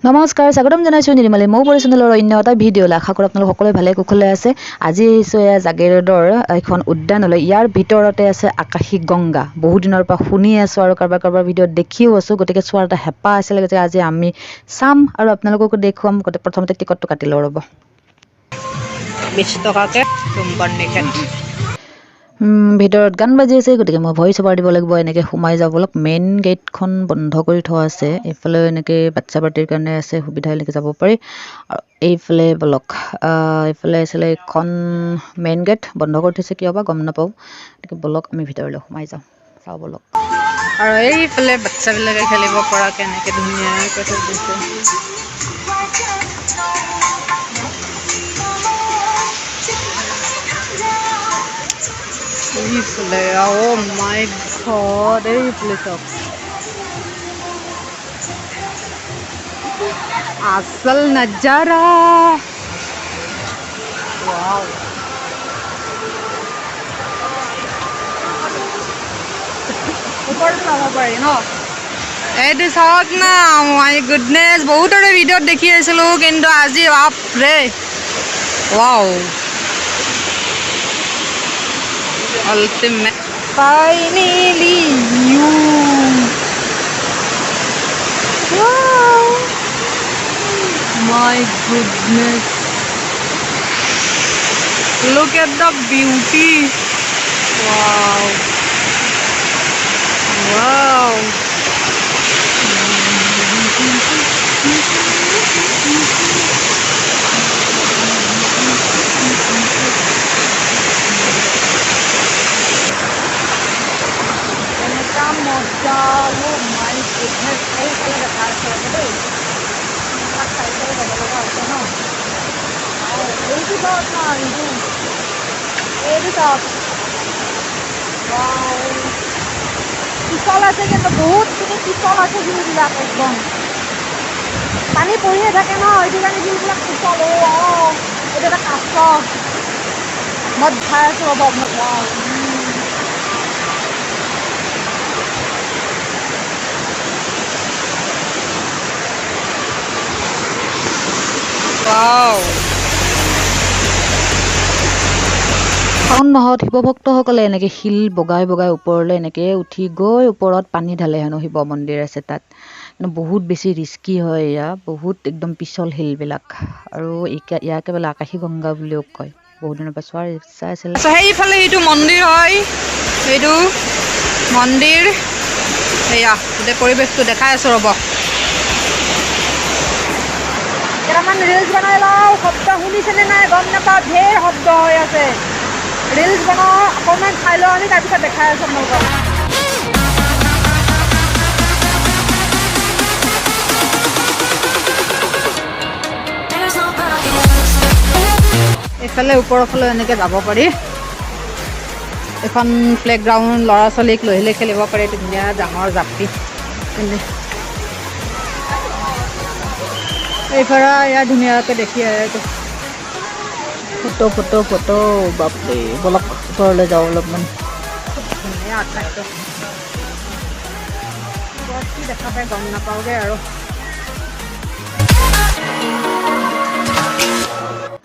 নমস্কাৰ স্বাগতম জনাইছোঁ নিৰ্মালী মৌ পৰিচেনেলৰ অন্য এটা ভিডিঅ'লৈ আশা কৰোঁ আপোনালোক সকলোৱে ভালে কুশলে আছে। আজি আহিছোঁ এয়া জাগিৰোডৰ এখন উদ্যানলৈ। ইয়াৰ ভিতৰতে আছে আকাশী গংগা। বহুত দিনৰ পৰা শুনি আছোঁ আৰু কাৰোবাৰ ভিডিঅ'ত দেখিও আছোঁ, গতিকে চোৱাৰ এটা হেঁপাহ আছিলে যে আজি আমি চাম আৰু আপোনালোককো দেখুৱাম। গতিকে প্ৰথমতে টিকটটো কাটি লওঁ ৰ'ব। 20 টকাকে চুম্বন নিকেট। ভিতৰত গান বাজি আছে, গতিকে মই ভইচ অভাৰ দিব লাগিব। এনেকৈ সোমাই যাব বলক। মেইন গেটখন বন্ধ কৰি থোৱা আছে। এইফালে এনেকৈ বাচ্ছা পাৰ্টিৰ কাৰণে আছে সুবিধা, এনেকৈ যাব পাৰি। আৰু এইফালে বলক, এইফালে আছিলে এইখন মেইন গেট বন্ধ কৰি থৈছে, কিয় বা গম নাপাওঁ। গতিকে বলক আমি ভিতৰলৈ সোমাই যাওঁ, চাওঁ বলক। আৰু এইফালে বাচ্চাবিলাকে খেলিব পৰা কেনেকৈ ধুনীয়াকৈ থৈ দিছে। এইফালে মাই গড, এইফালে চাওক আচল নজাৰা। ৱাও, ওপৰত চাব পাৰি ন? এইটো চাওক না, মাই গুডনেছ। বহুতৰে ভিডিঅ'ত দেখি আছিলোঁ, কিন্তু আজি বাপৰে wow, ultimate. Finally, you. Wow. My goodness. Look at the beauty. Wow. Wow. মজা, মাই গুডনেছ। এইফালে দেখা আছে দেই, তাক চাইকেল যাব লগা আছে ন। এইটো চাওক না, এইটো চাওক। পিছল আছে, কিন্তু বহুতখিনি পিছল আছে যিবিলাক একদম পানী পৰিয়ে থাকে ন, এইটো কাৰণে যিবিলাক পিছল। এইটো এটা কাছ, মই দেখাই আছোঁ ৰ'ব আপোনাক। শাওণ মাহত শিৱভক্তসকলে এনেকৈ শিল বগাই বগাই ওপৰলৈ এনেকৈ উঠি গৈ ওপৰত পানী ঢালে হেনো। শিৱ মন্দিৰ আছে তাত, কিন্তু বহুত বেছি ৰিস্কি হয় এয়া, বহুত একদম পিছল শিলবিলাক। আৰু ইয়াকে বোলে আকাশী গংগা বুলিও কয়। বহুত দিনৰ পৰা চোৱাৰ ইচ্ছা আছিলে। সেইফালে সেইটো মন্দিৰ হয়, সেইটো মন্দিৰ। সেয়া গোটেই পৰিৱেশটো দেখাই আছোঁ ৰ'ব। কেইটামান ৰিলছ বনাই লওঁ। শব্দ শুনিছেনে নাই গম নাপাওঁ, ঢেৰ শব্দ হৈ আছে। ৰিলছ বনাওঁ, অকণমান খাই লওঁ আমি, তাৰপিছত দেখাই আছোঁ আপোনালোকক। এইফালে ওপৰৰ ফালে এনেকৈ যাব পাৰি। এখন প্লেগ্ৰাউণ্ড, ল'ৰা ছোৱালীক লৈ আহিলে খেলিব পাৰি। ধুনীয়া ডাঙৰ জাপি। এইফালে ইয়াত ধুনীয়াকৈ দেখি আহে। ফটো বাপৰে, বলক ওপৰলৈ যাওঁ অলপমান। ধুনীয়া ঠাইটো, কি দেখা পাই গম নাপাওঁগৈ আৰু।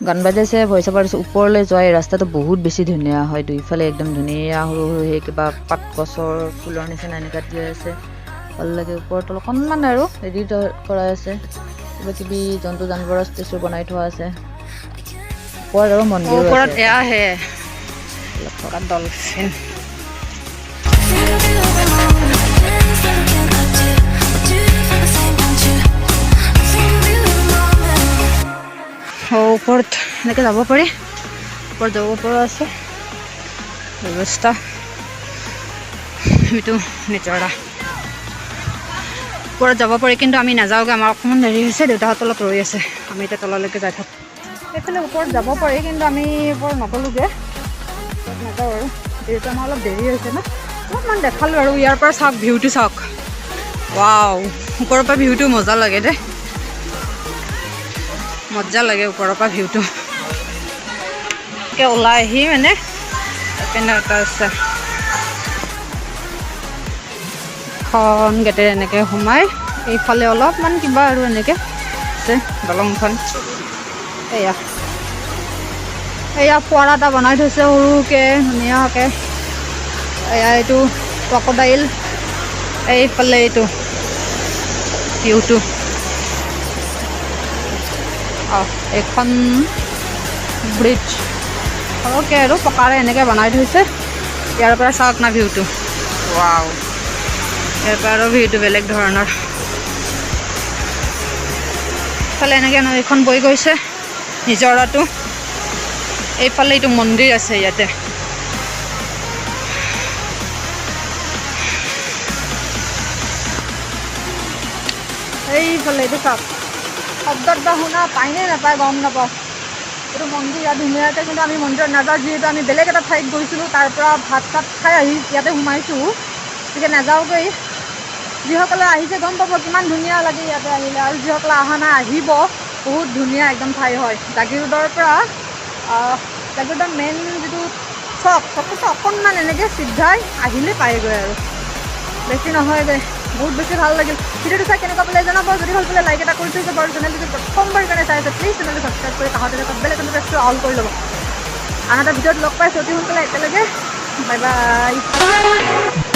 গান বাজাইছে, ভইচ অভাৰ দিছে। ওপৰলৈ যোৱা এই ৰাস্তাটো বহুত বেছি ধুনীয়া হয়। দুইফালে একদম ধুনীয়া সৰু সৰু সেই কিবা পাত গছৰ ফুলৰ নিচিনা এনেকুৱা দিয়া আছে, ভাল লাগে। ওপৰত অকণমান আৰু হেৰি কৰা আছে, কিবা কিবি জন্তু জানৱৰৰ ষ্টেচু বনাই থোৱা আছে। ওপৰত আৰু মন্দিৰো আছে। ওপৰত এয়াহে ডলফিন। ওপৰত এনেকৈ যাব পাৰি, ওপৰত যাব পৰা আছে ব্যৱস্থা। সেইটো নিজৰা, ওপৰত যাব পাৰি, কিন্তু আমি নাযাওঁগৈ। আমাৰ অকণমান দেৰি হৈছে, দেউতাহঁত তলত ৰৈ আছে। আমি এতিয়া তললৈকে যাই থাকোঁ। সেইফালে ওপৰত যাব পাৰি, কিন্তু আমি ওপৰত নগ'লোগৈ, নাযাওঁ আৰু। যিহেতু আমাৰ অলপ দেৰি হৈছে ন, অলপমান দেখালোঁ আৰু। ইয়াৰ পৰা চাওক, ভিউটো চাওক। ৱাও, ওপৰৰ পৰা ভিউটো মজা লাগে দেই, মজা লাগে ওপৰৰ পৰা ভিউটো। ওলাই আহি মানে এপিনে এটা আছে, এখন গেটেৰে এনেকৈ সোমাই এইফালে অলপমান কিবা আৰু এনেকৈ আছে দলংখন এয়া এয়া ফোৱাৰা এটা বনাই থৈছে সৰুকৈ ধুনীয়াকৈ এয়া এইটো ক্ৰক'ডাইল এইফালে এইটো ভিউটো এইখন ব্ৰিজ সৰহকৈ আৰু পকাৰে এনেকৈ বনাই থৈছে ইয়াৰ পৰা চাওক না ভিউটো ৱাও ইয়াৰ পৰা আৰু ভিউটো বেলেগ ধৰণৰ ইফালে এনেকৈ নৈখন বৈ গৈছে নিজৰাটো এইফালে এইটো মন্দিৰ আছে ইয়াতে এইফালে এইটো চাওক শব্দত বা শুনা পায়নে নাপায় গম নাপাওঁ এইটো মন্দিৰ ইয়াত ধুনীয়াকৈ কিন্তু আমি মন্দিৰত নাযাওঁ যিহেতু আমি বেলেগ এটা ঠাইত গৈছিলোঁ তাৰ পৰা ভাত চাত খাই আহি ইয়াতে সোমাইছোঁ গতিকে নাযাওঁগৈ যিসকলে আহিছে গম পাব কিমান ধুনীয়া লাগে ইয়াতে আহিলে আৰু যিসকলে অহা নাই আহিব বহুত ধুনীয়া একদম ঠাই হয় জাগিৰোডৰ পৰা জাগিৰোডৰ মেইন যিটো চকটো অকণমান এনেকৈ চিধাই আহিলে পায়গৈ আৰু বেছি নহয়গৈ বহুত বেছি ভাল লাগিল ভিডিঅ'টো চাই কেনেকুৱা পালে জনাব যদি ভাল পালে লাইক এটা কৰি থৈ যাব আৰু চেনেলটো প্ৰথমবাৰ কাৰণে চাই আছে প্লিজ চেনেলটো ছাবস্ক্ৰাইব কৰি কাষতে থকা বেল আইকনটো প্ৰেছ কৰি অল কৰি ল'ব আন এটা ভিডিঅ'ত লগ পাইছোঁ অতি সোনকালে একেলগে বাই বাই